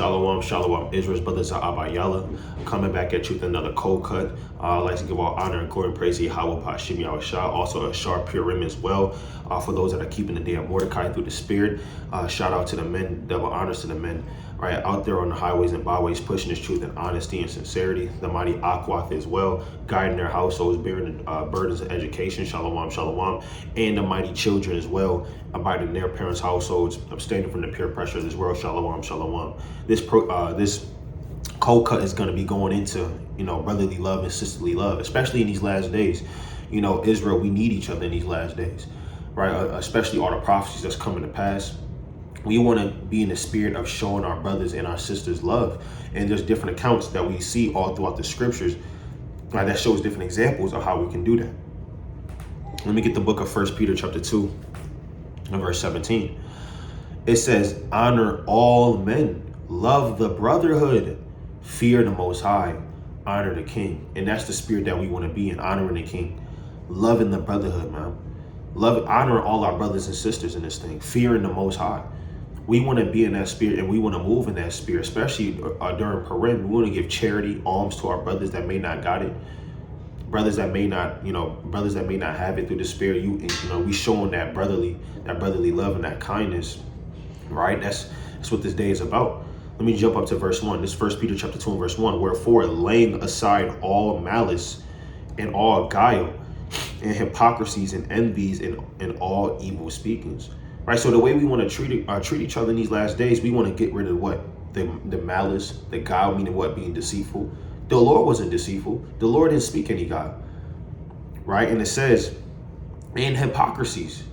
Shalom, shalom, Israel's brothers are Abayala. I'm coming back at you with another cold cut. I'd like to give all honor and glory and praise to Yahweh Bashim Yahushua, also a sharp Purim as well. For those that are keeping the day of Mordecai through the Spirit, shout out to the men, double honors to the men, right, out there on the highways and byways, pushing this truth and honesty and sincerity. The mighty Akwath as well, guiding their households, bearing the burdens of education, shalom, shalom, and the mighty children as well, abiding their parents' households, abstaining from the peer pressure of this world, shalom, shalom. This cold cut is going to be going into, brotherly love and sisterly love, especially in these last days. Israel, we need each other in these last days, right? Especially all the prophecies that's coming to pass. We want to be in the spirit of showing our brothers and our sisters love. And there's different accounts that we see all throughout the scriptures, right, that shows different examples of how we can do that. Let me get the book of 1 Peter chapter 2 and verse 17. It says, honor all men, love the brotherhood, fear the Most High, honor the King. And that's the spirit that we want to be in, honoring the King, loving the brotherhood, man. Honor all our brothers and sisters in this thing, fearing the Most High. We want to be in that spirit and we want to move in that spirit, especially during Purim. We want to give charity, alms to our brothers that may not got it, brothers that may not, brothers that may not have it through the spirit. We showing that brotherly love and that kindness, right? That's what this day is about. Let me jump up to verse 1. This 1 Peter chapter 2 and verse 1. Wherefore, laying aside all malice and all guile and hypocrisies and envies and all evil speakings. Right? So the way we want to treat each other in these last days, we want to get rid of what? The malice, the guile, meaning what? Being deceitful. The Lord wasn't deceitful. The Lord didn't speak any guile. Right? And it says, and hypocrisies,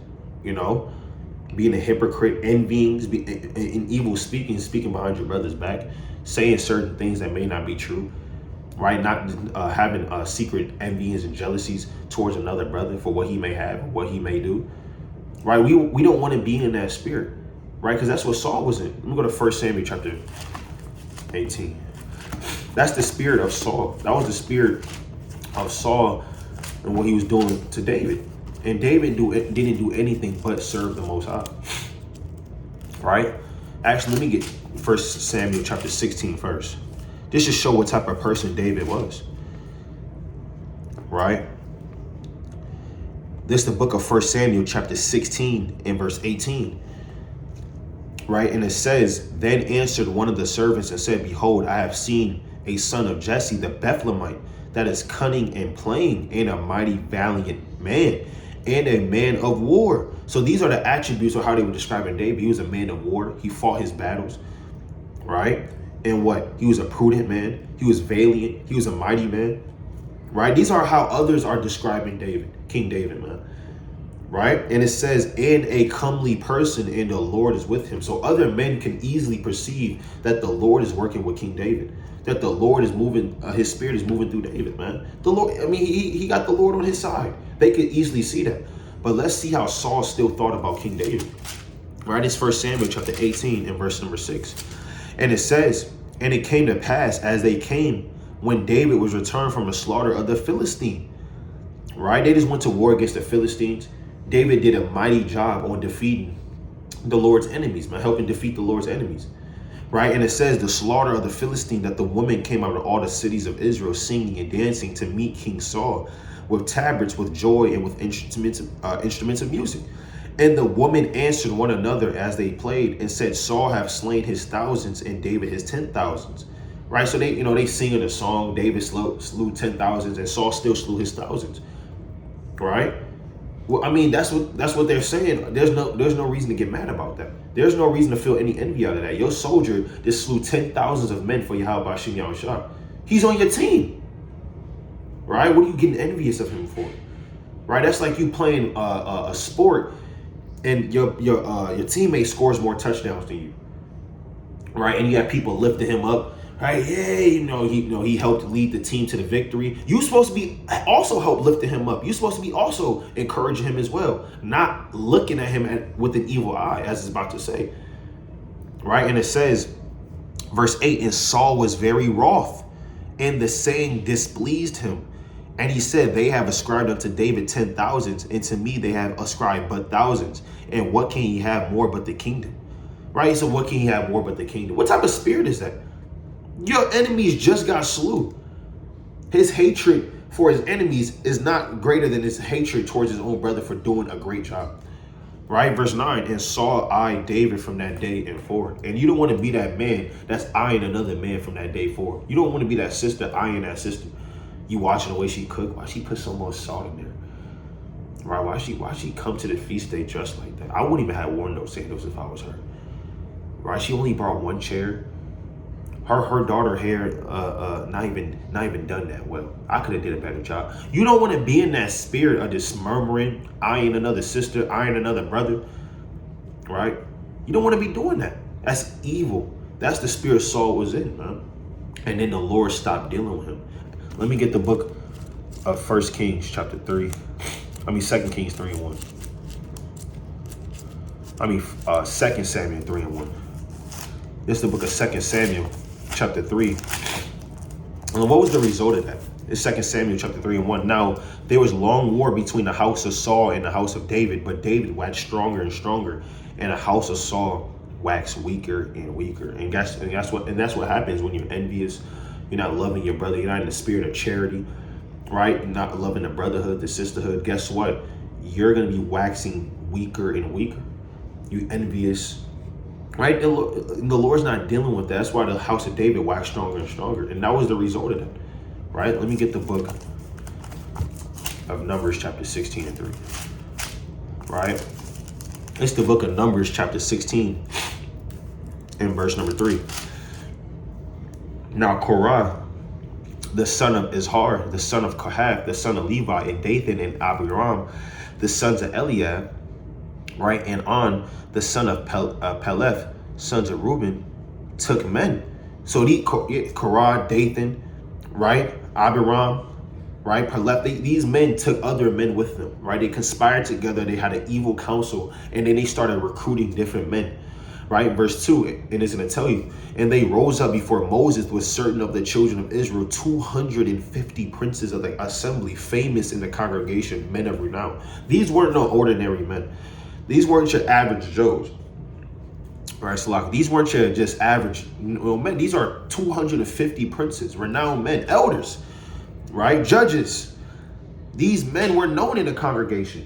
being a hypocrite, envyings, and evil speaking behind your brother's back, saying certain things that may not be true, right? Not having secret envyings and jealousies towards another brother for what he may have, what he may do, right? We don't want to be in that spirit, right? Because that's what Saul was in. Let me go to 1 Samuel chapter 18. That's the spirit of Saul. That was the spirit of Saul and what he was doing to David. And David didn't do anything but serve the Most High, right? Actually, let me get 1 Samuel chapter 16 first. This should show what type of person David was, right? This is the book of 1 Samuel chapter 16 and verse 18, right? And it says, then answered one of the servants and said, behold, I have seen a son of Jesse the Bethlehemite that is cunning and plain and a mighty valiant man, and a man of war. So these are the attributes of how they were describing David. He was a man of war. He fought his battles, right? And what? He was a prudent man. He was valiant. He was a mighty man, right? These are how others are describing David, King David, man, right? And it says, and a comely person, and the Lord is with him. So other men can easily perceive that the Lord is working with King David, that the Lord is moving, his spirit is moving through David, man. The Lord, he got the Lord on his side. They could easily see that. But let's see how Saul still thought about King David. Right? It's 1 Samuel chapter 18 and verse number 6. And it says, and it came to pass as they came when David was returned from the slaughter of the Philistine. Right? They just went to war against the Philistines. David did a mighty job on defeating the Lord's enemies, man, helping defeat the Lord's enemies. Right? And it says the slaughter of the Philistine, that the women came out of all the cities of Israel singing and dancing to meet King Saul with tabrets, with joy, and with instruments of music. And the woman answered one another as they played and said, Saul hath slain his thousands and David his 10,000s. Right? So they singing a song. David slew 10,000s and Saul still slew his thousands. Right? Well, that's what they're saying. There's no reason to get mad about that. There's no reason to feel any envy out of that. Your soldier just slew 10,000s of men for Yahweh Bashim Yahushua. He's on your team. Right? What are you getting envious of him for? Right? That's like you playing a sport and your teammate scores more touchdowns than you. Right? And you have people lifting him up. Right? Yeah, he helped lead the team to the victory. You're supposed to be also help lifting him up. You're supposed to be also encouraging him as well, not looking at him with an evil eye, as it's about to say. Right? And it says, verse 8, and Saul was very wroth, and the saying displeased him. And he said, they have ascribed unto David 10,000s, and to me they have ascribed but thousands. And what can he have more but the kingdom? right? So what can he have more but the kingdom? What type of spirit is that? Your enemies just got slew. His hatred for his enemies is not greater than his hatred towards his own brother for doing a great job. Right? Verse 9, and Saul eyed David from that day and forward. And you don't want to be that man that's eyeing another man from that day forward. You don't want to be that sister eyeing that sister. You watching the way she cook, why she put so much salt in there? Right? Why she come to the feast day dressed like that? I wouldn't even have worn those sandals if I was her. Right? She only brought one chair. Her daughter hair not even done that well. I could have did a better job. You don't want to be in that spirit of this murmuring, eyeing another sister, eyeing another brother, right? You don't want to be doing that. That's evil. That's the spirit Saul was in, man. And then the Lord stopped dealing with him. Let me get the book of 1 Kings chapter 3. 2 Kings 3 and 1. 2 Samuel 3 and 1. This is the book of 2 Samuel chapter 3. And what was the result of that? It's 2 Samuel chapter 3 and 1. Now, there was long war between the house of Saul and the house of David, but David waxed stronger and stronger, and the house of Saul waxed weaker and weaker. And that's what happens when you're envious. You're not loving your brother. You're not in the spirit of charity, right? You're not loving the brotherhood, the sisterhood. Guess what? You're going to be waxing weaker and weaker. You envious. Right? The Lord's not dealing with that. That's why the house of David waxed stronger and stronger. And that was the result of that. Right? Let me get the book of Numbers chapter 16 and 3. Right? It's the book of Numbers chapter 16 and verse number 3. Now Korah, the son of Izhar, the son of Kohath, the son of Levi, and Dathan and Abiram, the sons of Eliab, right, and On, the son of Peleth, sons of Reuben, took men. So Korah, Dathan, right, Abiram, right, Peleth, these men took other men with them, right? They conspired together. They had an evil council, and then they started recruiting different men, right? Verse 2, and it's going to tell you, and they rose up before Moses with certain of the children of Israel, 250 princes of the assembly, famous in the congregation, men of renown. These weren't no ordinary men. These weren't your average Joes. All right, Salak. These weren't your just average men. These are 250 princes, renowned men, elders, right? Judges. These men were known in the congregation,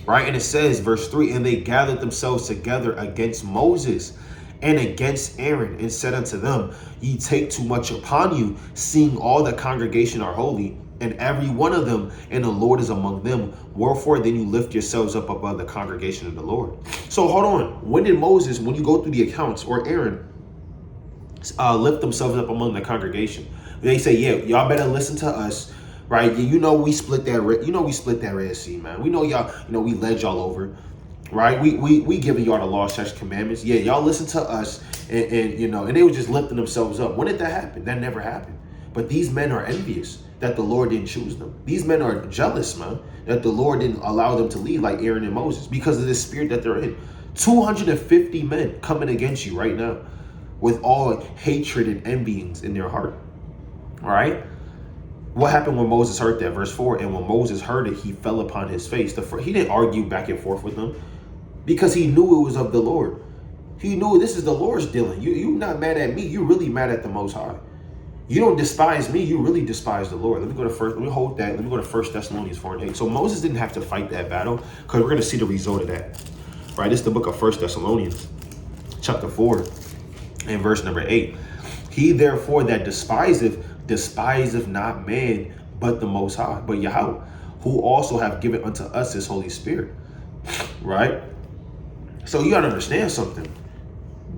right? And it says, verse 3, and they gathered themselves together against Moses and against Aaron, and said unto them, ye take too much upon you, seeing all the congregation are holy, and every one of them, and the Lord is among them. Wherefore then you lift yourselves up above the congregation of the Lord. So hold on. When did Moses, when you go through the accounts, or Aaron, lift themselves up among the congregation? They say, yeah, y'all better listen to us, right? You know we split that. We split that Red Sea, man. We know y'all. We led y'all over, right? We giving y'all the law, statutes, commandments. Yeah, y'all listen to us, and they were just lifting themselves up. When did that happen? That never happened. But these men are envious that the Lord didn't choose them. These men are jealous, man, that the Lord didn't allow them to lead like Aaron and Moses because of this spirit that they're in. 250 men coming against you right now with all hatred and envyings in their heart. All right? What happened when Moses heard that? Verse 4, and when Moses heard it, he fell upon his face. He didn't argue back and forth with them because he knew it was of the Lord. He knew this is the Lord's dealing. You're not mad at me. You're really mad at the Most High. You don't despise me, you really despise the Lord. Let me go to 1 Thessalonians 4 and 8. So Moses didn't have to fight that battle because we're going to see the result of that. Right? This is the book of 1 Thessalonians chapter 4 and verse number 8. He therefore that despiseth not man, but the Most High, but Yahweh, who also have given unto us his Holy Spirit. Right? So you got to understand something.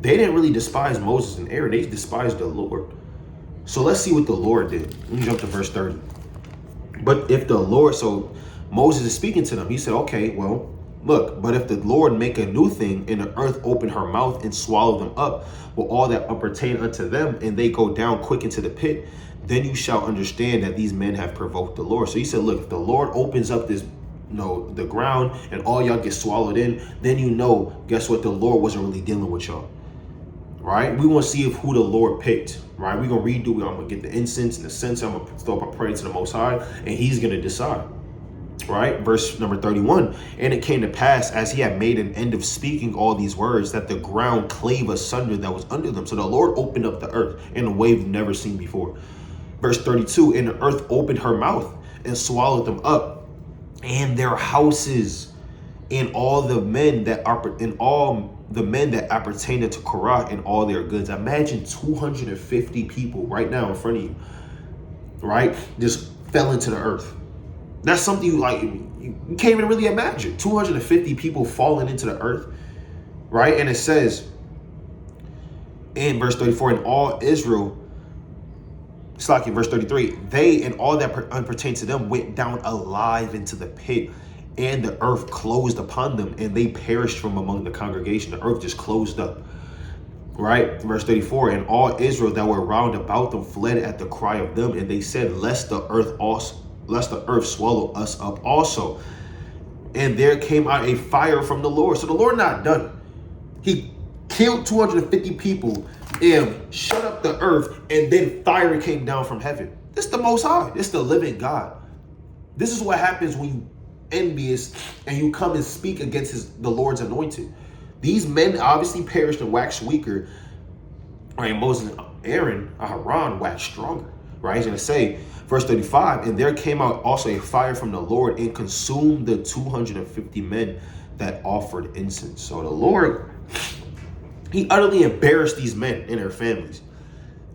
They didn't really despise Moses and Aaron. They despised the Lord. So let's see what the Lord did. Let me jump to verse 30. But if the Lord, so Moses is speaking to them. He said, okay, well, look, but if the Lord make a new thing and the earth open her mouth and swallow them up with all that appertain unto them, and they go down quick into the pit, then you shall understand that these men have provoked the Lord. So he said, look, if the Lord opens up this, the ground and all y'all get swallowed in, then guess what? The Lord wasn't really dealing with y'all. Right? We want to see who the Lord picked. Right? We're going to redo it. I'm going to get the incense and the censer. I'm going to throw up a prayer to the Most High, and he's going to decide. Right? Verse number 31. And it came to pass, as he had made an end of speaking all these words, that the ground clave asunder that was under them. So the Lord opened up the earth in a way we've never seen before. Verse 32. And the earth opened her mouth and swallowed them up, and their houses, and all the men that appertained to Korah, and all their goods. Imagine 250 people right now in front of you, right? Just fell into the earth. That's something you can't even really imagine. 250 people falling into the earth, right? And it says in verse 34, and all Israel, verse 33, they and all that pertained to them went down alive into the pit, and the earth closed upon them, and they perished from among the congregation. The earth just closed up, right? Verse 34, and all Israel that were round about them fled at the cry of them, and they said, lest the earth swallow us up also. And there came out a fire from the Lord. So the Lord not done. He killed 250 people and shut up the earth, and then fire came down from heaven. This is the Most High. This is the living God. This is what happens when you envious and you come and speak against the Lord's anointed. These men obviously perished and waxed weaker. Right? Moses and Aaron, Aharon, waxed stronger. Right? He's going to say, verse 35, and there came out also a fire from the Lord and consumed the 250 men that offered incense. So the Lord, he utterly embarrassed these men and their families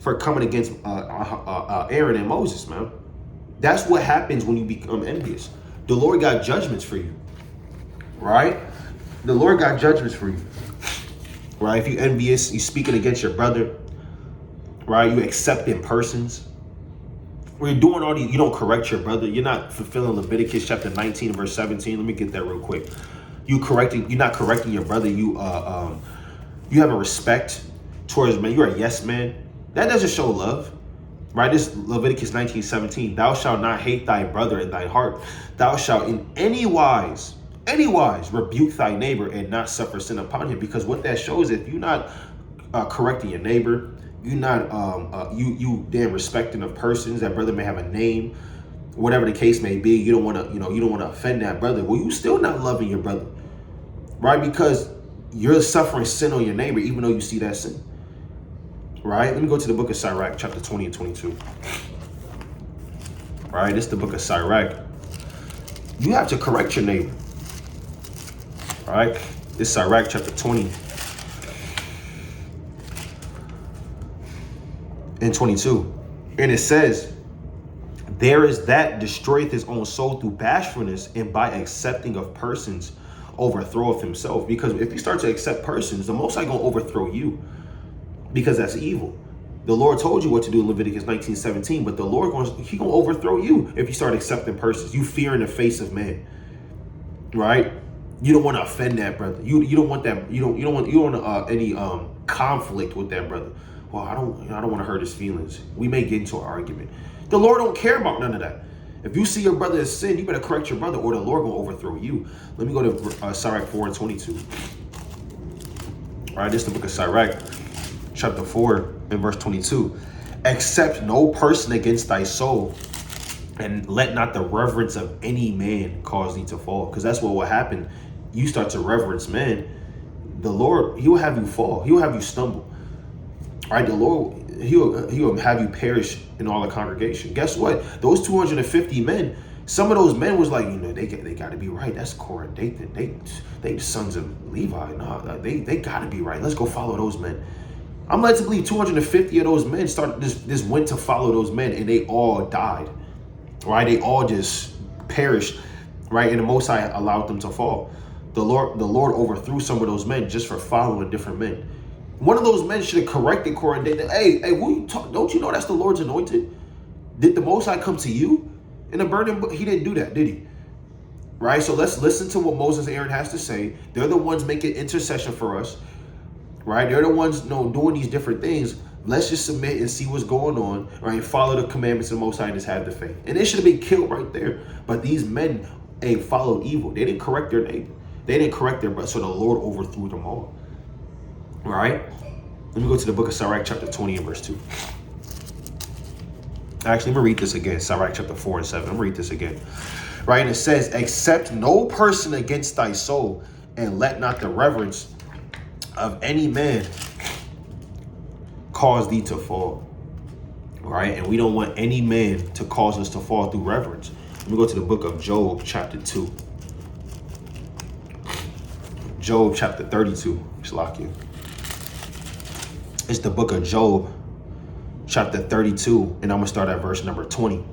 for coming against Aaron and Moses, man. That's what happens when you become envious. The Lord got judgments for you, right? The Lord got judgments for you, right? If you're envious, you speaking against your brother, right? You accepting persons. When you're doing all these, you don't correct your brother. You're not fulfilling Leviticus chapter 19, verse 17. Let me get that real quick. You're not correcting your brother. You have a respect towards man. You're a yes man. That doesn't show love. Right? This Leviticus 19:17. Thou shalt not hate thy brother in thy heart. Thou shalt in any wise rebuke thy neighbor and not suffer sin upon him. Because what that shows, if you're not correcting your neighbor, you're not you damn respecting of persons. That brother may have a name, whatever the case may be. You don't want to offend that brother. Well, you still not loving your brother, right? Because you're suffering sin on your neighbor, even though you see that sin. Right? Let me go to the book of Sirach, chapter 20 and 22. Right? This is the book of Sirach. You have to correct your neighbor. Right? This is Sirach, chapter 20 and 22. And it says, there is that destroyeth his own soul through bashfulness, and by accepting of persons overthroweth himself. Because if you start to accept persons, the Most High gonna overthrow you. Because that's evil. The Lord told you what to do in Leviticus 19:17, but the Lord he gonna overthrow you if you start accepting persons. You fear in the face of man, right? You don't want to offend that brother. You don't want that. You don't want any conflict with that brother. Well, I don't want to hurt his feelings. We may get into an argument. The Lord don't care about none of that. If you see your brother as sin, you better correct your brother, or the Lord gonna overthrow you. Let me go to Sirach 4 and 22. All right, this is the book of Sirach, chapter 4 and verse 22. Accept no person against thy soul, and let not the reverence of any man cause thee to fall. Because that's what will happen. You start to reverence men, the Lord, he will have you fall. He will have you stumble. All right, the Lord, he will have you perish in all the congregation. Guess what? Those 250 men, some of those men was like, they got to be right. That's Korah and Dathan. They the sons of Levi. No, they got to be right. Let's go follow those men. I'm led to believe 250 of those men just went to follow those men, and they all died. Right? They all just perished. Right? And the Most High allowed them to fall. The Lord overthrew some of those men just for following different men. One of those men should have corrected Korah and Dathan. Hey, who you talk? Don't you know that's the Lord's anointed? Did the Most High come to you in a burning bush? He didn't do that, did he? Right? So let's listen to what Moses and Aaron has to say. They're the ones making intercession for us. Right? They're the ones doing these different things. Let's just submit and see what's going on. Right? Follow the commandments of the Most High and just have the faith. And they should have been killed right there. But these men followed evil. They didn't correct their neighbor. They didn't correct their brother. So the Lord overthrew them all. All right? Let me go to the book of Sirach, chapter 20 and verse 2. Actually, I'm going to read this again. Sirach chapter 4 and 7. I'm going to read this again. Right? And it says, accept no person against thy soul, and let not the reverence of any man cause thee to fall. Right? And we don't want any man to cause us to fall through reverence. Let me go to the book of Job, chapter 2. Job, chapter 32. Shalaki. It's the book of Job, chapter 32. And I'm going to start at verse number 20. Actually,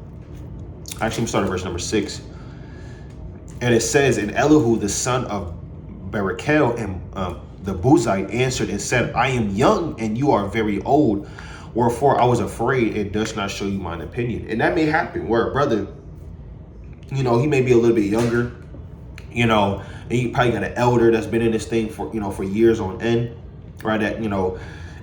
I'm going to start at verse number 6. And it says, and Elihu, the son of Barakel, and the Buzite answered and said, I am young and you are very old. Wherefore I was afraid and does not show you mine opinion. And that may happen where a brother, he may be a little bit younger, and you probably got an elder that's been in this thing for, for years on end, right? That,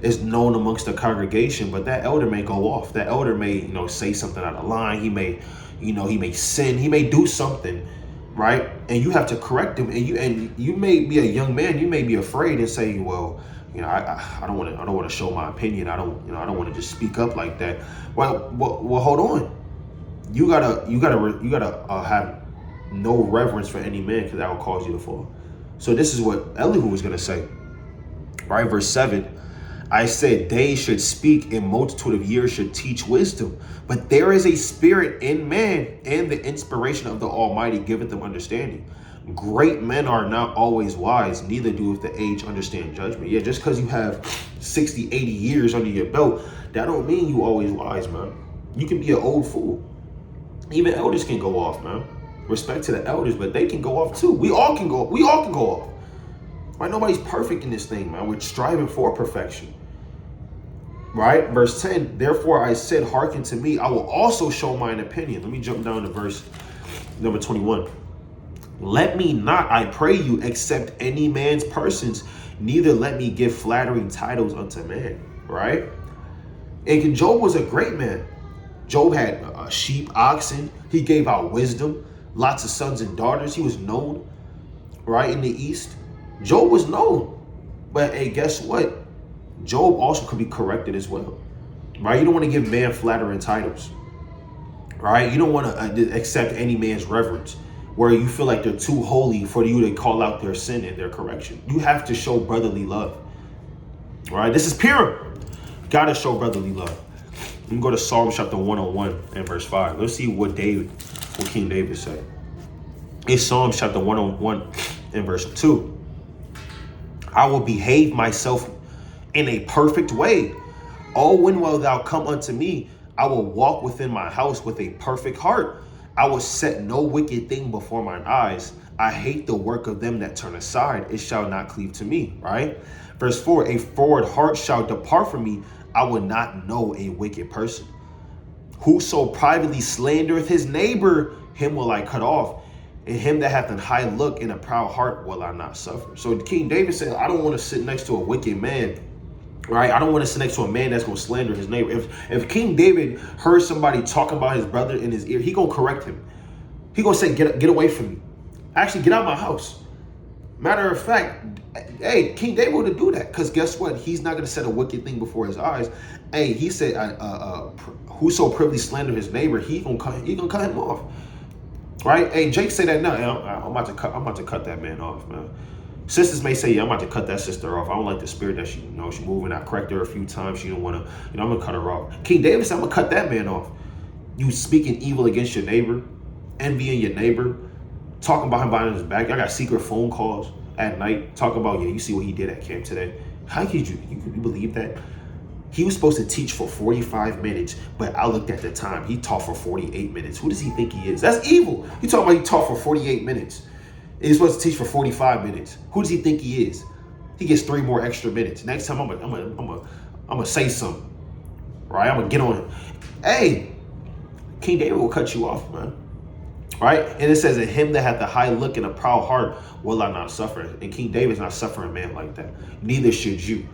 is known amongst the congregation, but that elder may go off. That elder may, say something out of line. He may, he may sin. He may do something, right? And you have to correct him. And you may be a young man. You may be afraid and say, well, I don't want to show my opinion. I don't want to just speak up like that. Well, hold on. You gotta have no reverence for any man, because that will cause you to fall. So this is what Elihu was gonna say, right? Verse 7. I said they should speak, in multitude of years should teach wisdom. But there is a spirit in man, and the inspiration of the Almighty giveth them understanding. Great men are not always wise, neither do if the age understand judgment. Yeah, just because you have 60, 80 years under your belt, that don't mean you always wise, man. You can be an old fool. Even elders can go off, man. Respect to the elders, but they can go off too. We all can go off. Right? Nobody's perfect in this thing, man. We're striving for perfection. Right? Verse 10, therefore I said, hearken to me, I will also show mine opinion. Let me jump down to verse number 21. Let me not, I pray you, accept any man's persons, neither let me give flattering titles unto man. Right? And Job was a great man. Job had sheep, oxen. He gave out wisdom, lots of sons and daughters. He was known, right, in the East. Job was known. But hey, guess what? Job also could be corrected as well, right? You don't want to give man flattering titles, right? You don't want to accept any man's reverence where you feel like they're too holy for you to call out their sin and their correction. You have to show brotherly love, right? This is Purim. Got to show brotherly love. Let me go to Psalm chapter 101 and verse 5. Let's see what King David said. It's Psalm chapter 101 and verse 2. I will behave myself in a perfect way. Oh, when wilt thou come unto me? I will walk within my house with a perfect heart. I will set no wicked thing before mine eyes. I hate the work of them that turn aside. It shall not cleave to me, right? Verse 4, a forward heart shall depart from me. I will not know a wicked person. Whoso privately slandereth his neighbor, him will I cut off. And him that hath an high look and a proud heart will I not suffer. So King David said, I don't want to sit next to a wicked man, right? I don't want to sit next to a man that's going to slander his neighbor. If King David heard somebody talking about his brother in his ear, he going to correct him. He going to say, get away from me. Actually, get out of my house. Matter of fact, hey, King David would do that, because guess what? He's not going to set a wicked thing before his eyes. Hey, he said, whoso privily slander his neighbor, he gonna cut him off. Right? Hey, Jake said that now. I'm about to cut that man off, man. Sisters may say, yeah, I'm about to cut that sister off. I don't like the spirit that she moving. I correct her a few times. She don't want to, I'm gonna cut her off. King David said, I'm gonna cut that man off. You speaking evil against your neighbor, envying your neighbor, talking about him behind his back. I got secret phone calls at night talking about, yeah, you see what he did at camp today. How could you believe that? He was supposed to teach for 45 minutes, but I looked at the time. He taught for 48 minutes. Who does he think he is? That's evil. You talking about he taught for 48 minutes. And he's supposed to teach for 45 minutes. Who does he think he is? He gets 3 more extra minutes. Next time I'm gonna say something, right? I'm gonna get on him. Hey, King David will cut you off, man. Right? And it says, in him that hath a high look and a proud heart will I not suffer. And King David's not suffering a man like that. Neither should you.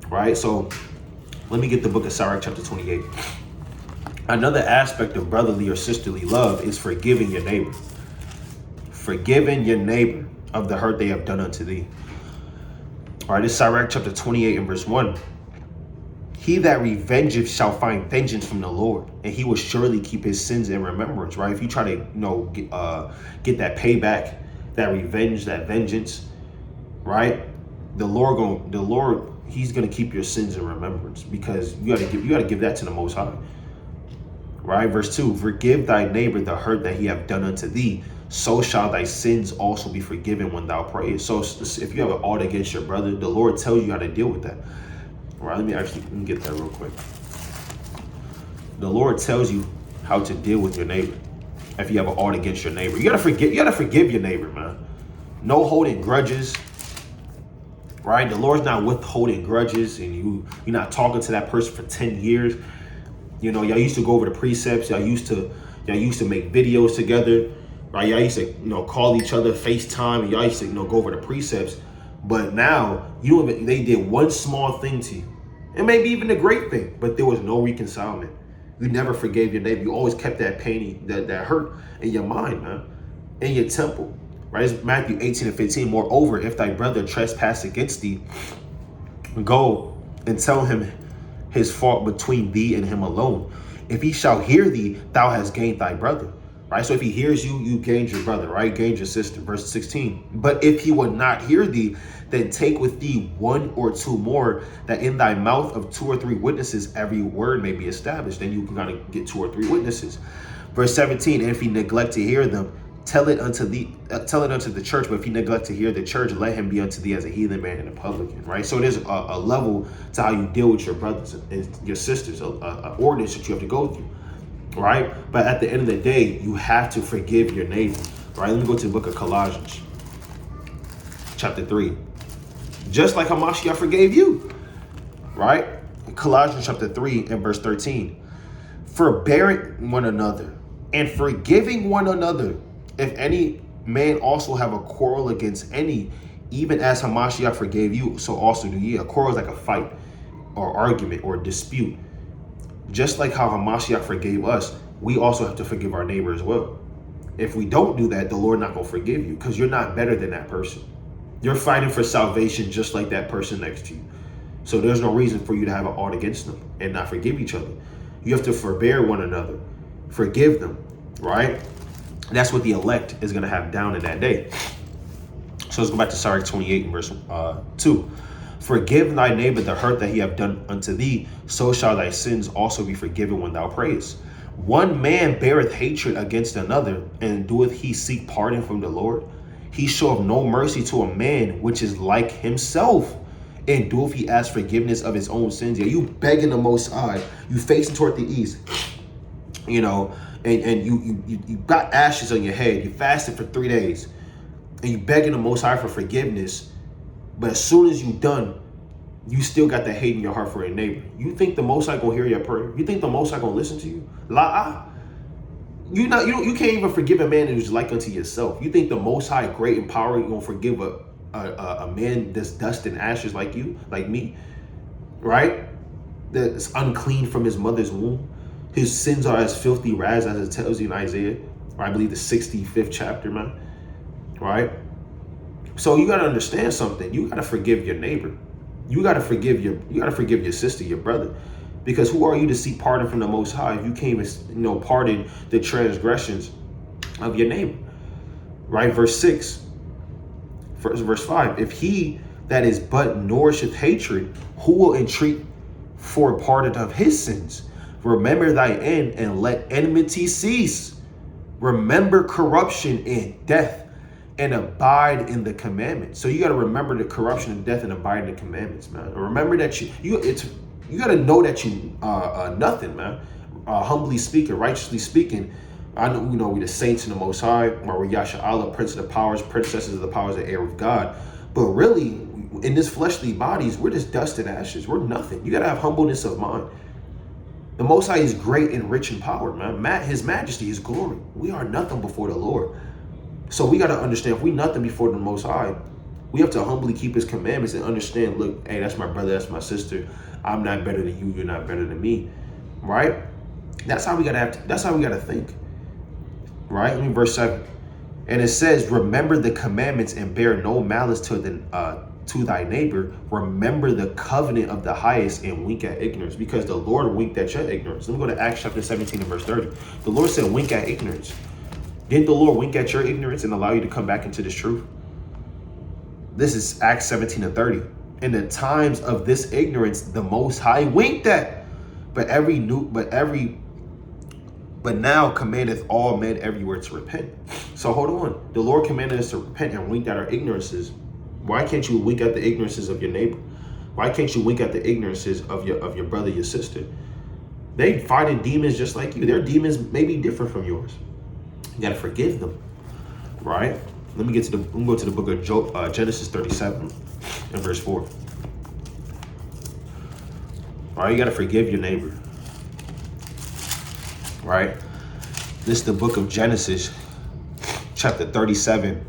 Right? So let me get the book of Sirach chapter 28. Another aspect of brotherly or sisterly love is forgiving your neighbor. Forgiving your neighbor of the hurt they have done unto thee. All right, this Sirach chapter 28 and verse 1. He that revengeth shall find vengeance from the Lord, and he will surely keep his sins in remembrance, right? If you try to, get that payback, that revenge, that vengeance, right? The Lord, he's gonna keep your sins in remembrance, because you gotta give that to the Most High, right? Verse 2, forgive thy neighbor the hurt that he have done unto thee, so shall thy sins also be forgiven when thou prayest. So if you have an ought against your brother, the Lord tells you how to deal with that. All right, let me get that real quick. The Lord tells you how to deal with your neighbor. If you have an ought against your neighbor, you gotta forgive your neighbor, man. No holding grudges, right? The Lord's not withholding grudges, and you're not talking to that person for 10 years. Y'all used to go over the precepts. Y'all used to make videos together, right? Y'all used to, call each other, FaceTime, and y'all used to, go over the precepts. But now they did one small thing to you, and maybe even a great thing, but there was no reconcilement. You never forgave your neighbor. You always kept that pain, that hurt in your mind, man, in your temple, right? It's Matthew 18:15. Moreover, if thy brother trespass against thee, go and tell him his fault between thee and him alone. If he shall hear thee, thou hast gained thy brother. Right? So if he hears you, you gained your brother, right? Gained your sister. Verse 16. But if he would not hear thee, then take with thee one or two more, that in thy mouth of 2 or 3 witnesses every word may be established. Then you can kind of get 2 or 3 witnesses. Verse 17. And if he neglect to hear them, tell it unto the church. But if he neglect to hear the church, let him be unto thee as a heathen man and a publican. Right? So there's a level to how you deal with your brothers and your sisters, an ordinance that you have to go through. Right? But at the end of the day, you have to forgive your neighbor. Right? Let me go to the book of Colossians, chapter 3. Just like Hamashiach forgave you. Right? Colossians chapter 3 and verse 13. Forbearing one another and forgiving one another, if any man also have a quarrel against any, even as Hamashiach forgave you, so also do ye. A quarrel is like a fight or argument or dispute. Just like how Hamashiach forgave us, we also have to forgive our neighbor as well. If we don't do that, the Lord not going to forgive you, because you're not better than that person. You're fighting for salvation just like that person next to you. So there's no reason for you to have an ought against them and not forgive each other. You have to forbear one another, forgive them, right? That's what the elect is going to have down in that day. So let's go back to Sirach 28 and verse 2. Forgive thy neighbor the hurt that he have done unto thee, so shall thy sins also be forgiven when thou prayest. One man beareth hatred against another, and doeth he seek pardon from the Lord? He showeth no mercy to a man which is like himself, and doeth he ask forgiveness of his own sins? Yeah, you begging the Most High, you facing toward the east, and you got ashes on your head, you fasted for 3 days, and you begging the Most High for forgiveness. But as soon as you done, you still got that hate in your heart for your neighbor. You think the Most High gonna hear your prayer? You think the Most High gonna listen to you? You can't even forgive a man who's like unto yourself. You think the Most High, great and power, you gonna forgive a man that's dust and ashes like you, like me, right? That's unclean from his mother's womb. His sins are as filthy rags, as it tells you in Isaiah, or I believe the 65th chapter, man. Right? So you got to understand something. You got to forgive your neighbor. You got to forgive your sister, your brother. Because who are you to seek pardon from the Most High if you can't even, pardon the transgressions of your neighbor? Right? Verse 5. If he that is but nourisheth hatred, who will entreat for pardon of his sins? Remember thy end and let enmity cease. Remember corruption and death, and abide in the commandments. So you got to remember the corruption and death and abide in the commandments, man. Remember that you got to know that you nothing, man. Humbly speaking, righteously speaking, I know we the saints in the Most High, we're Yasha Allah, prince of the powers, princesses of the powers, the heir of God. But really, in this fleshly bodies, we're just dust and ashes. We're nothing. You got to have humbleness of mind. The Most High is great and rich in power, man. His majesty, his glory. We are nothing before the Lord. So we got to understand, if we nothing before the Most High, we have to humbly keep his commandments and understand, look, hey, that's my brother, that's my sister. I'm not better than you. You're not better than me. Right? That's how we got to think. Right? Verse 7. And it says, remember the commandments and bear no malice to to thy neighbor, remember the covenant of the highest and wink at ignorance, because the Lord winked at your ignorance. Let me go to Acts chapter 17 and verse 30. The Lord said, wink at ignorance. Didn't the Lord wink at your ignorance and allow you to come back into this truth? This is Acts 17 and 30. In the times of this ignorance, the Most High winked at, but now commandeth all men everywhere to repent. So hold on. The Lord commanded us to repent and winked at our ignorances. Why can't you wink at the ignorances of your neighbor? Why can't you wink at the ignorances of your brother, your sister? They fighting demons just like you. Their demons may be different from yours. You gotta forgive them, right? Let me go to the book of Genesis 37 and verse 4. All right, you gotta forgive your neighbor, right? This is the book of Genesis, chapter 37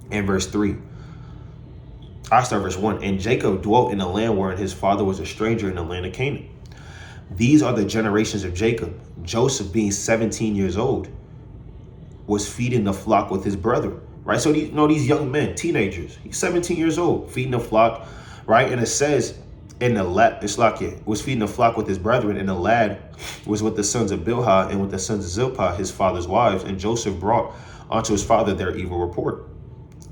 and verse 3. I start verse 1. And Jacob dwelt in the land wherein his father was a stranger in the land of Canaan. These are the generations of Jacob. Joseph, being 17 years old, was feeding the flock with his brethren, right? So these young men, teenagers, he's 17 years old, feeding the flock, right? And it says was feeding the flock with his brethren, and the lad was with the sons of Bilhah and with the sons of Zilpah, his father's wives. And Joseph brought unto his father their evil report.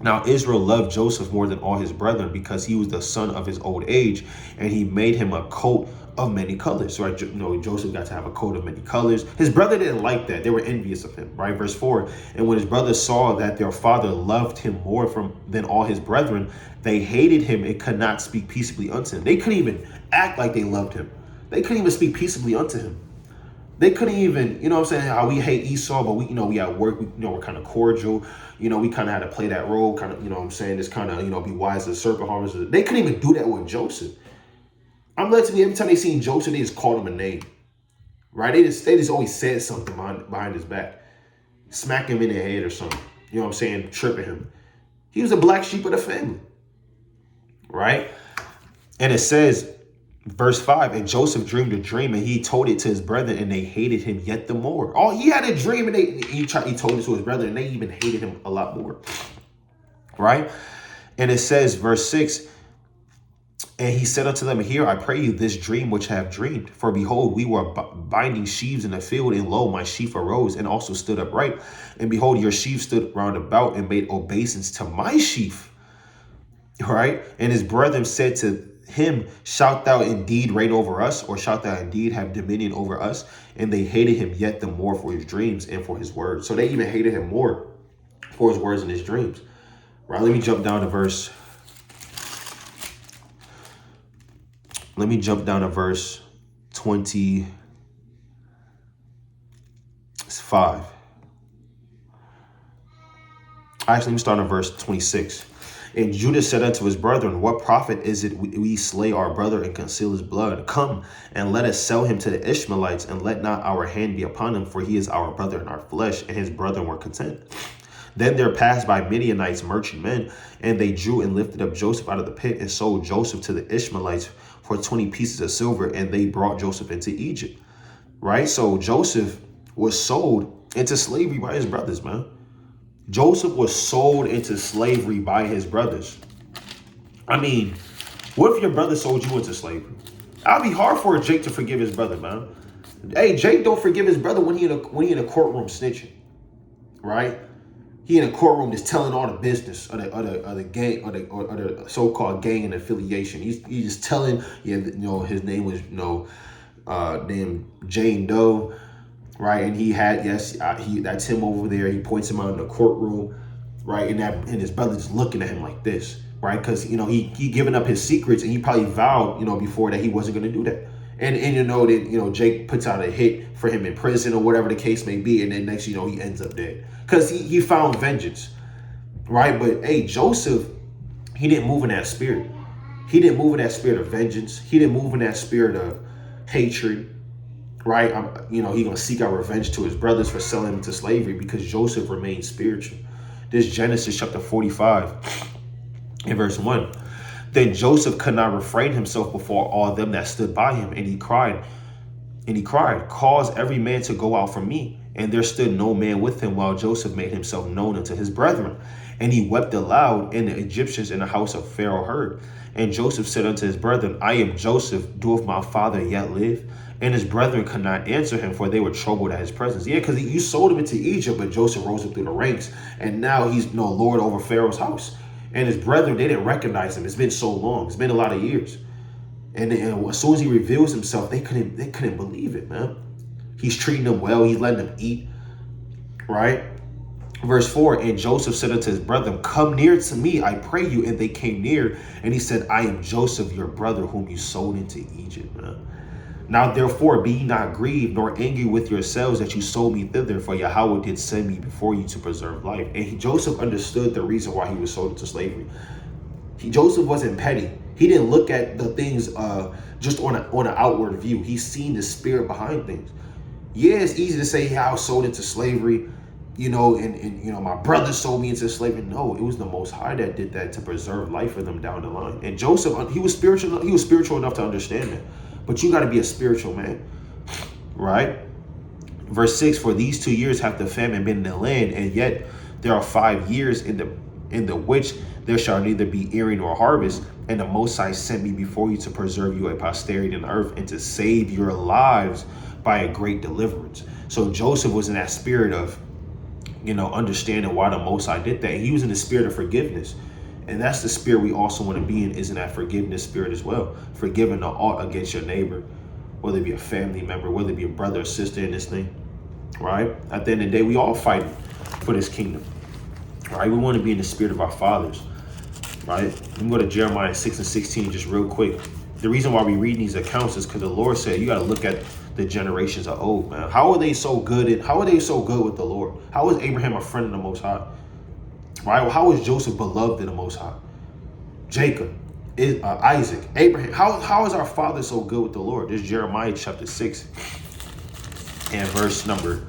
Now Israel loved Joseph more than all his brethren, because he was the son of his old age, and he made him a coat of many colors. Right? Joseph got to have a coat of many colors. His brother didn't like that. They were envious of him. Right? Verse 4. And when his brothers saw that their father loved him more than all his brethren, they hated him and could not speak peaceably unto him. They couldn't even act like they loved him. They couldn't even speak peaceably unto him. They couldn't even, you know what I'm saying, how we hate Esau, but we at work, we're kind of cordial. We kind of had to play that role, kind of, you know what I'm saying, just kind of, be wise as a serpent, harmless. They couldn't even do that with Joseph. I'm led to me, every time they seen Joseph, they just called him a name, right? They just always said something behind his back, smack him in the head or something, you know what I'm saying, tripping him. He was a black sheep of the family, right? And it says, verse 5, and Joseph dreamed a dream, and he told it to his brethren, and they hated him yet the more. Oh, he had a dream, and he told it to his brethren, and they even hated him a lot more, right? And it says, verse 6, and he said unto them, hear, I pray you, this dream which I have dreamed. For behold, we were binding sheaves in the field, and lo, my sheaf arose and also stood upright. And behold, your sheaf stood round about and made obeisance to my sheaf. Right? And his brethren said to him, shalt thou indeed reign over us, or shalt thou indeed have dominion over us? And they hated him yet the more for his dreams and for his words. So they even hated him more for his words and his dreams. Right? Let me jump down to verse 25. Actually, let me start on verse 26. And Judah said unto his brethren, what profit is it we slay our brother and conceal his blood? Come, and let us sell him to the Ishmaelites, and let not our hand be upon him, for he is our brother and our flesh. And his brethren were content. Then there passed by Midianites merchant men, and they drew and lifted up Joseph out of the pit, and sold Joseph to the Ishmaelites for 20 pieces of silver, and they brought Joseph into Egypt. Right? So Joseph was sold into slavery by his brothers, man. Joseph was sold into slavery by his brothers. I mean, what if your brother sold you into slavery? It'd be hard for Jake to forgive his brother, man. Hey, Jake don't forgive his brother when he in a courtroom snitching, right? He in a courtroom just telling all the business of the gang or the so-called gang and affiliation. He's just telling, his name was damn Jane Doe. Right, and that's him over there. He points him out in the courtroom, right, and his brother just looking at him like this, right, because he giving up his secrets, and he probably vowed before that he wasn't going to do that, and that Jake puts out a hit for him in prison or whatever the case may be, and then next he ends up dead because he found vengeance, right? But hey, Joseph, he didn't move in that spirit. He didn't move in that spirit of vengeance. He didn't move in that spirit of hatred. Right, he gonna seek out revenge to his brothers for selling him to slavery, because Joseph remained spiritual. This Genesis chapter 45 and verse 1. Then Joseph could not refrain himself before all them that stood by him, and he cried, cause every man to go out from me. And there stood no man with him, while Joseph made himself known unto his brethren. And he wept aloud, and the Egyptians in the house of Pharaoh heard. And Joseph said unto his brethren, I am Joseph, doeth my father yet live? And his brethren could not answer him, for they were troubled at his presence. Yeah, because you sold him into Egypt, but Joseph rose up through the ranks, and now he's Lord over Pharaoh's house. And his brethren, they didn't recognize him. It's been so long. It's been a lot of years. And as soon as he reveals himself, they couldn't believe it, man. He's treating them well. He's letting them eat, right? Verse 4, and Joseph said unto his brethren, come near to me, I pray you. And they came near, and he said, I am Joseph, your brother, whom you sold into Egypt. Man. Now therefore be ye not grieved, nor angry with yourselves that you sold me thither, for Yahweh did send me before you to preserve life. And Joseph understood the reason why he was sold into slavery. Joseph wasn't petty. He didn't look at the things just on an outward view. He's seen the spirit behind things. Yeah, it's easy to say, yeah, I was sold into slavery, and my brother sold me into slavery. No, it was the Most High that did that to preserve life for them down the line. And Joseph, he was spiritual enough to understand that. But you got to be a spiritual man, right? Verse 6, for these 2 years hath the famine been in the land, and yet there are 5 years in the which there shall neither be earing nor harvest. And the Most High sent me before you to preserve you a posterity in the earth, and to save your lives by a great deliverance. So Joseph was in that spirit of, understanding why the Most High did that. He was in the spirit of forgiveness. And that's the spirit we also want to be in, is in that forgiveness spirit as well. Forgiving the ought against your neighbor, whether it be a family member, whether it be a brother or sister in this thing, right? At the end of the day, we all fight for this kingdom, right? We want to be in the spirit of our fathers, right? Let me go to Jeremiah 6 and 16 just real quick. The reason why we read these accounts is because the Lord said you got to look at the generations of old, man. How are they so good? How are they so good with the Lord? How is Abraham a friend of the Most High? Right? How is Joseph beloved in the Most High? Jacob, Isaac, Abraham. How is our father so good with the Lord? This is Jeremiah chapter 6 and verse number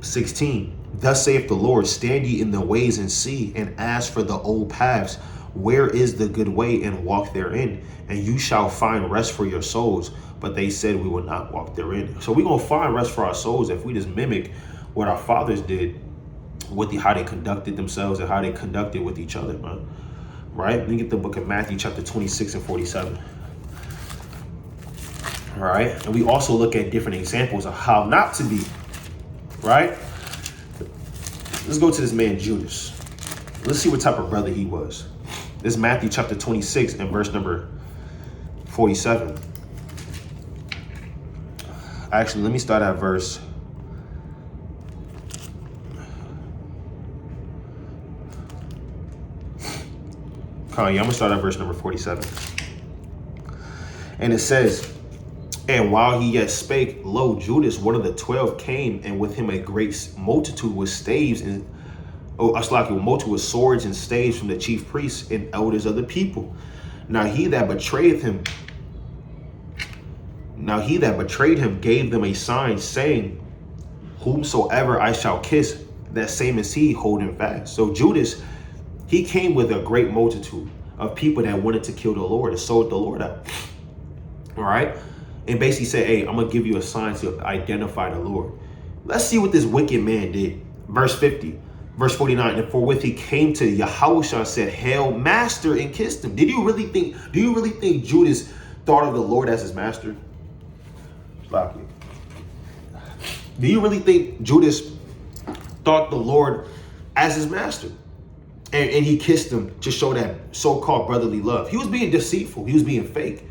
16. Thus saith the Lord, stand ye in the ways and see, and ask for the old paths, where is the good way, and walk therein, and you shall find rest for your souls. But they said we will not walk therein. So we're going to find rest for our souls if we just mimic what our fathers did, with how they conducted themselves and how they conducted with each other, man. Right? Let me get the book of Matthew chapter 26 and 47. All right? And we also look at different examples of how not to be, right? Let's go to this man Judas. Let's see what type of brother he was. This is Matthew chapter 26 and verse number 47. Actually, let me start at verse. I'm going to start at verse number 47. And it says, and while he yet spake, lo, Judas, one of the 12, came, and with him a great multitude with staves and multitude with swords and staves from the chief priests and elders of the people. Now he that betrayed him gave them a sign, saying, whomsoever I shall kiss, that same is he, hold him fast. So Judas, he came with a great multitude of people that wanted to kill the Lord and sold the Lord out. All right. And basically said, hey, I'm going to give you a sign to identify the Lord. Let's see what this wicked man did. Verse 50, verse 49. And forthwith he came to Yahushua, said, hail, master, and kissed him. Do you really think Judas thought of the Lord as his master? Do you really think Judas thought the Lord as his master? And he kissed him to show that so-called brotherly love. He was being deceitful. He was being fake.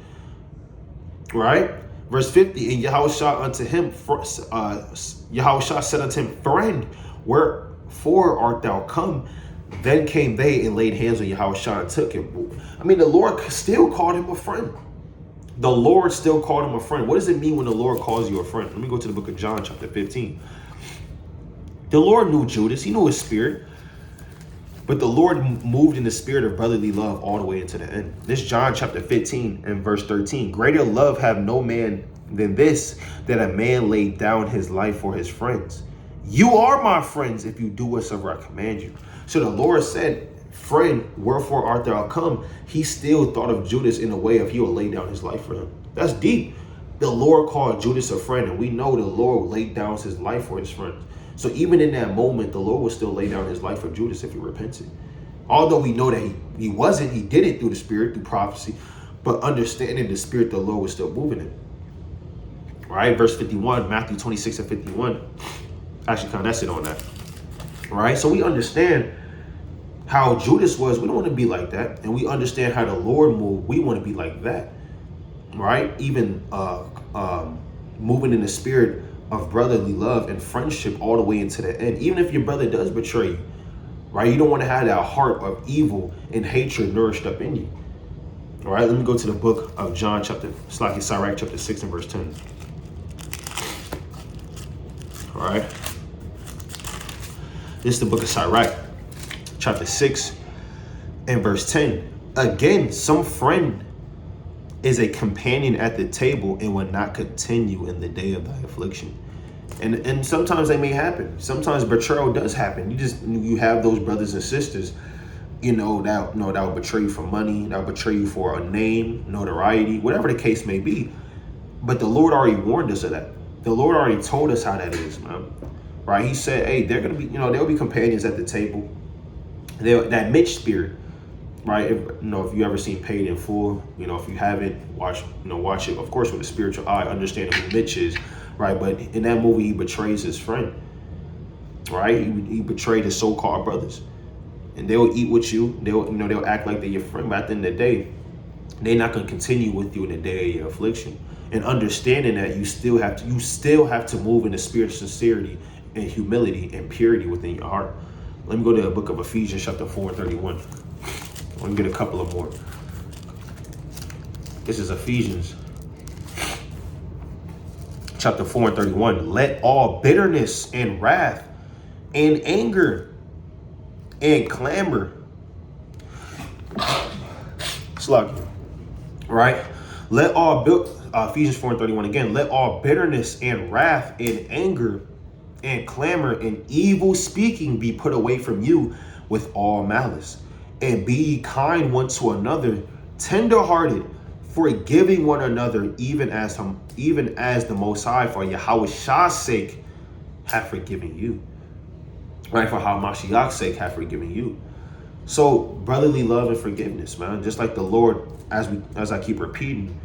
Right? Verse 50, and Yahushua said unto him, friend, wherefore art thou come? Then came they and laid hands on Yahushua and took him. I mean, the Lord still called him a friend. The Lord still called him a friend. What does it mean when the Lord calls you a friend? Let me go to the book of John, chapter 15. The Lord knew Judas. He knew his spirit. But the Lord moved in the spirit of brotherly love all the way into the end. This John chapter 15 and verse 13. Greater love have no man than this, that a man laid down his life for his friends. You are my friends if you do whatsoever I command you. So the Lord said, friend, wherefore art thou come? He still thought of Judas in a way of he will lay down his life for him. That's deep. The Lord called Judas a friend, and we know the Lord laid down his life for his friends. So even in that moment, the Lord will still lay down his life for Judas if he repented. Although we know that he wasn't, he did it through the Spirit, through prophecy, but understanding the Spirit, the Lord was still moving it. All right, verse 51, Matthew 26 and 51. Actually, kind of that's it on that. All right, so we understand how Judas was. We don't want to be like that. And we understand how the Lord moved. We want to be like that. Right? Even moving in the spirit of brotherly love and friendship all the way into the end. Even if your brother does betray you, right? You don't want to have that heart of evil and hatred nourished up in you. All right, let me go to the book of John, Sirach, chapter 6 and verse 10. All right. This is the book of Sirach, chapter 6 and verse 10. Again, some friend is a companion at the table and will not continue in the day of thy affliction. And sometimes they may happen. Sometimes betrayal does happen. You have those brothers and sisters, that will betray you for money, that will betray you for a name, notoriety, whatever the case may be. But the Lord already warned us of that. The Lord already told us how that is, man. Right? He said, hey, they're gonna be, there'll be companions at the table. That Mitch spirit, right? If you ever seen Paid in Full, if you haven't, watch it, of course, with a spiritual eye, understanding who Mitch is, right? But in that movie, he betrays his friend, right? He betrayed his so-called brothers, and they'll eat with you. They'll act like they're your friend, but at the end of the day, they're not going to continue with you in the day of your affliction. And understanding that you still have to move in the spirit of sincerity and humility and purity within your heart. Let me go to the book of Ephesians, chapter 4 and 31. Let me get a couple of more. This is Ephesians chapter 4 and 31. Let all bitterness and wrath and anger and clamor, right? Let all Ephesians 4 and 31 again. Let all bitterness and wrath and anger and clamor and evil speaking be put away from you with all malice. And be ye kind one to another, tender-hearted, forgiving one another, even as the Most High, for Yahweh's sake, hath forgiven you. Right? For Mashiach's sake, hath forgiven you. So brotherly love and forgiveness, man. Just like the Lord, as I keep repeating,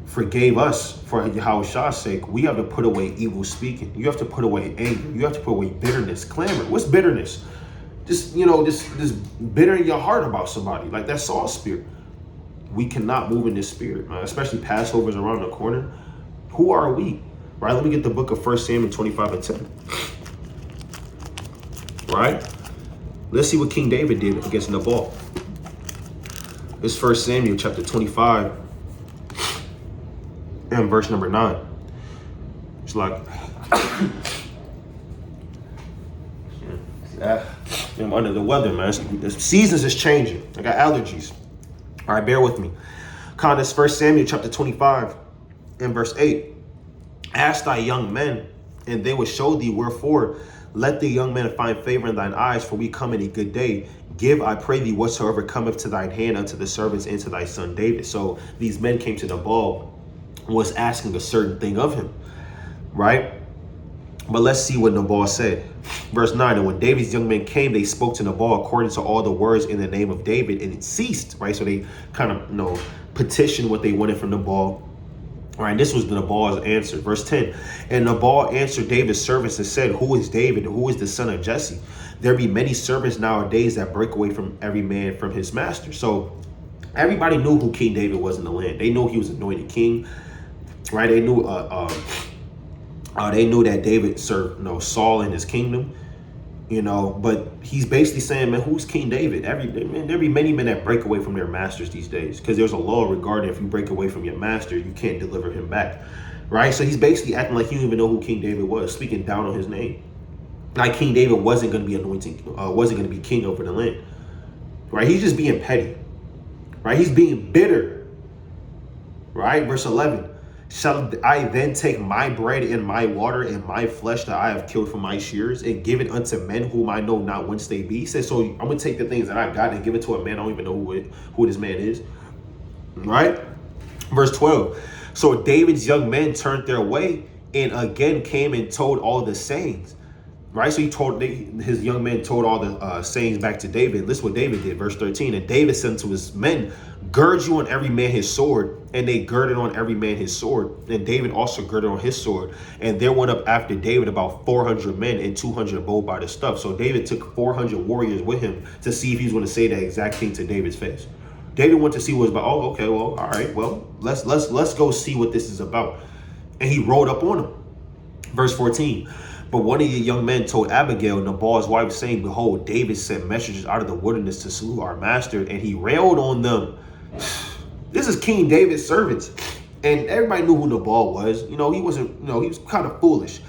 forgave us for Yahweh's sake. We have to put away evil speaking. You have to put away anger. You have to put away bitterness, clamor. What's bitterness? Just bitter in your heart about somebody. Like that Saul spirit. We cannot move in this spirit, man. Especially Passover's around the corner. Who are we? Right? Let me get the book of 1 Samuel 25 and 10. Right? Let's see what King David did against Nabal. It's 1 Samuel chapter 25 and verse number 9. It's like I'm under the weather, man. The seasons is changing. I got allergies. All right, bear with me. This 1 Samuel chapter 25 and verse 8. Ask thy young men, and they will show thee wherefore. Let the young men find favor in thine eyes, for we come in a good day. Give, I pray thee, whatsoever cometh to thine hand unto the servants and to thy son David. So these men came to Nabal, was asking a certain thing of him, right? But let's see what Nabal said. Verse 9, and when David's young men came, they spoke to Nabal according to all the words in the name of David, and it ceased, right? So they kind of, petitioned what they wanted from Nabal. All right, this was Nabal's answer. Verse 10, and Nabal answered David's servants and said, who is David? Who is the son of Jesse? There be many servants nowadays that break away from every man from his master. So everybody knew who King David was in the land. They knew he was anointed king, right? They knew that David served Saul in his kingdom, but he's basically saying, man, who's King David? There be many men that break away from their masters these days, because there's a law regarding if you break away from your master, you can't deliver him back, right? So he's basically acting like he didn't even know who King David was, speaking down on his name. Like King David wasn't going to be wasn't going to be king over the land, right? He's just being petty, right? He's being bitter, right? Verse 11. Shall I then take my bread and my water and my flesh that I have killed from my shears and give it unto men whom I know not whence they be? He says, so I'm going to take the things that I got and give it to a man I don't even know who this man is. Right? Verse 12. So David's young men turned their way and again came and told all the sayings. right? So his young men told all the sayings back to David. Listen what David did, verse 13. And David said to his men, gird you on every man his sword. And they girded on every man his sword. And David also girded on his sword. And there went up after David about 400 men and 200 bow by the stuff. So David took 400 warriors with him to see if he was going to say the exact thing to David's face. David went to see what it was about. Oh, okay, well, all right, well, let's go see what this is about. And he rode up on him. Verse 14. But one of the young men told Abigail, Nabal's wife, saying, behold, David sent messengers out of the wilderness to salute our master, and he railed on them. This is King David's servants. And everybody knew who Nabal was. He wasn't, he was kind of foolish,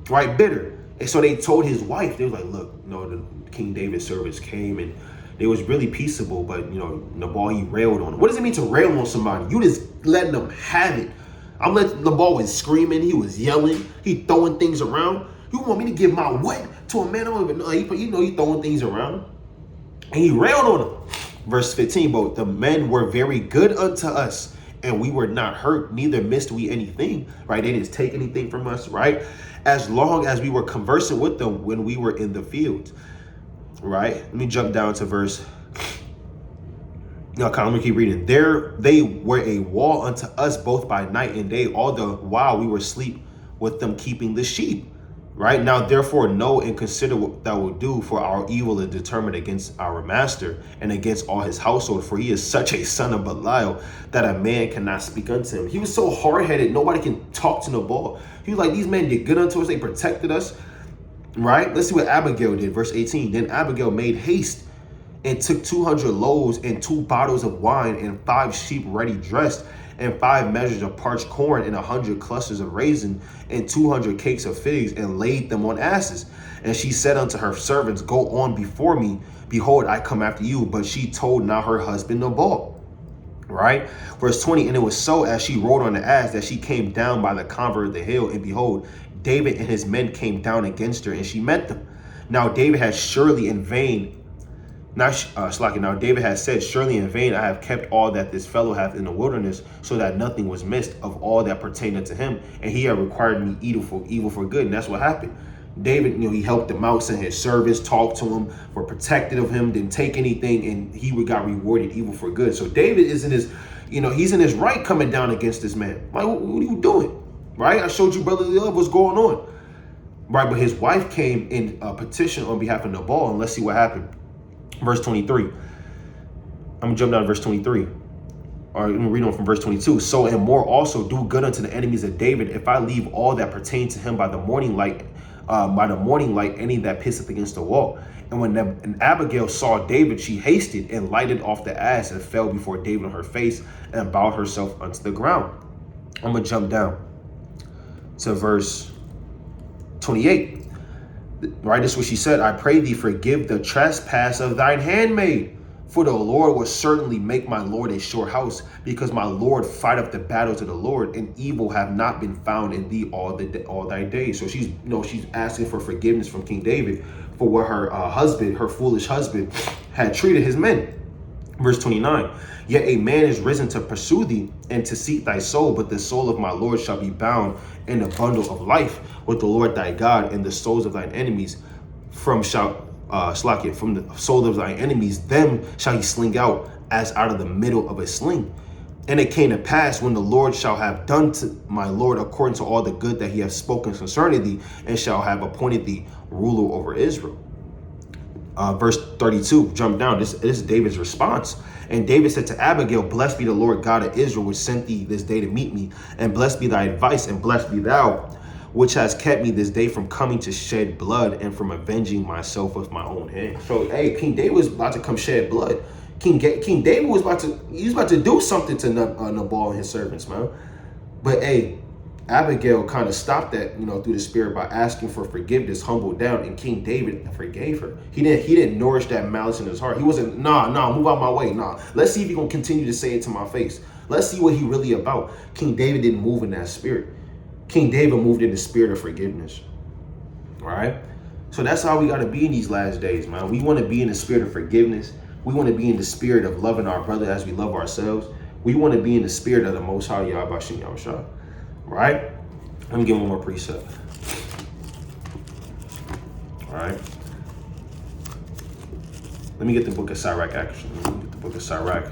right? Bitter. And so they told his wife, they was like, look, the King David's servants came and they was really peaceable, but, Nabal, he railed on them. What does it mean to rail on somebody? You just letting them have it. I'm letting Nabal was screaming. He was yelling. He throwing things around. You want me to give my what to a man I don't even know? He throwing things around. And he railed on him. Verse 15, but the men were very good unto us, and we were not hurt, neither missed we anything, right? They didn't take anything from us, right? As long as we were conversing with them when we were in the field, right? Let me jump down to verse. Let me keep reading. There they were a wall unto us both by night and day, all the while we were asleep with them keeping the sheep. Right now, therefore, know and consider what thou wilt do, for our evil is determined against our master and against all his household. For he is such a son of Belial that a man cannot speak unto him. He was so hard-headed, nobody can talk to Nabal. He was like, these men did good unto us, they protected us. Right? Let's see what Abigail did. Verse 18. Then Abigail made haste and took 200 loaves and 2 bottles of wine and 5 sheep ready dressed, and 5 measures of parched corn and 100 clusters of raisin and 200 cakes of figs, and laid them on asses. And she said unto her servants, go on before me. Behold, I come after you. But she told not her husband Nabal. Right? Verse 20. And it was so, as she rode on the ass, that she came down by the covert of the hill. And behold, David and his men came down against her, and she met them. Now David had surely in vain Now David has said, surely in vain I have kept all that this fellow hath in the wilderness, so that nothing was missed of all that pertained unto him. And he had required me evil for good. And that's what happened. David, he helped him out, sent his servants, talked to him, were protected of him, didn't take anything, and he got rewarded evil for good. So David is in his, he's in his right coming down against this man. Like, what are you doing? Right? I showed you brotherly love, what's going on. Right, but his wife came in a petition on behalf of Nabal, and let's see what happened. Verse 23. I'm gonna jump down to verse 23. Or I'm gonna read on from verse 22. So and more also do good unto the enemies of David, if I leave all that pertain to him by the morning light, any that pisseth against the wall. And when Abigail saw David, she hasted and lighted off the ass and fell before David on her face and bowed herself unto the ground. I'm gonna jump down to verse 28. Right, this is what she said. I pray thee, forgive the trespass of thine handmaid, for the Lord will certainly make my Lord a sure house, because my Lord fight up the battles of the Lord, and evil have not been found in thee all thy days. So she's asking for forgiveness from King David for what her foolish husband, had treated his men. Verse 29. Yet a man is risen to pursue thee and to seek thy soul, but the soul of my Lord shall be bound in the bundle of life with the Lord thy God, and the souls of thine enemies from the soul of thine enemies, them shall he sling out as out of the middle of a sling. And it came to pass, when the Lord shall have done to my Lord according to all the good that he hath spoken concerning thee, and shall have appointed thee ruler over Israel. Verse 32, jump down. This is David's response. And David said to Abigail, blessed be the Lord God of Israel, which sent thee this day to meet me. And blessed be thy advice, and blessed be thou, which has kept me this day from coming to shed blood and from avenging myself with my own hand. So, hey, King David was about to come shed blood. King David was about to do something to Nabal and his servants, man. But hey, Abigail kind of stopped that, through the spirit by asking for forgiveness, humbled down, and King David forgave her. He didn't nourish that malice in his heart. He wasn't, nah, move out my way. Nah, let's see if he gonna continue to say it to my face. Let's see what he really about. King David didn't move in that spirit. King David moved in the spirit of forgiveness. All right. So that's how we got to be in these last days, man. We want to be in the spirit of forgiveness. We want to be in the spirit of loving our brother as we love ourselves. We want to be in the spirit of the Most High Yahweh Shem Yahushua. Right? Let me give one more precept. All right. Let me get the book of Sirach, actually. Let me get the book of Sirach.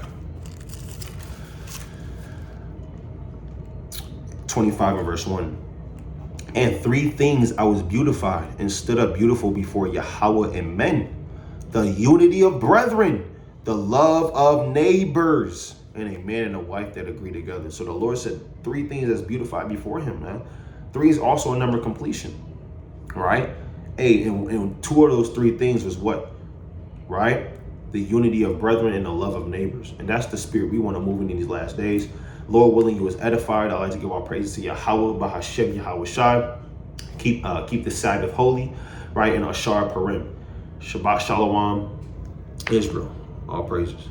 25 and verse 1. And 3 things I was beautified and stood up beautiful before Yahweh and men. The unity of brethren, the love of neighbors, and a man and a wife that agree together. So the Lord said 3 things that's beautified before him, man. 3 is also a number of completion, right? Hey, and 2 of those 3 things was what? Right? The unity of brethren and the love of neighbors. And that's the spirit we want to move in these last days. Lord willing, you was edified. I'd like to give all praises to Yahweh, Bahashem, Yahweh Shai. Keep the Sabbath holy, right? And Ashar Purim. Shabbat Shalom, Israel. All praises.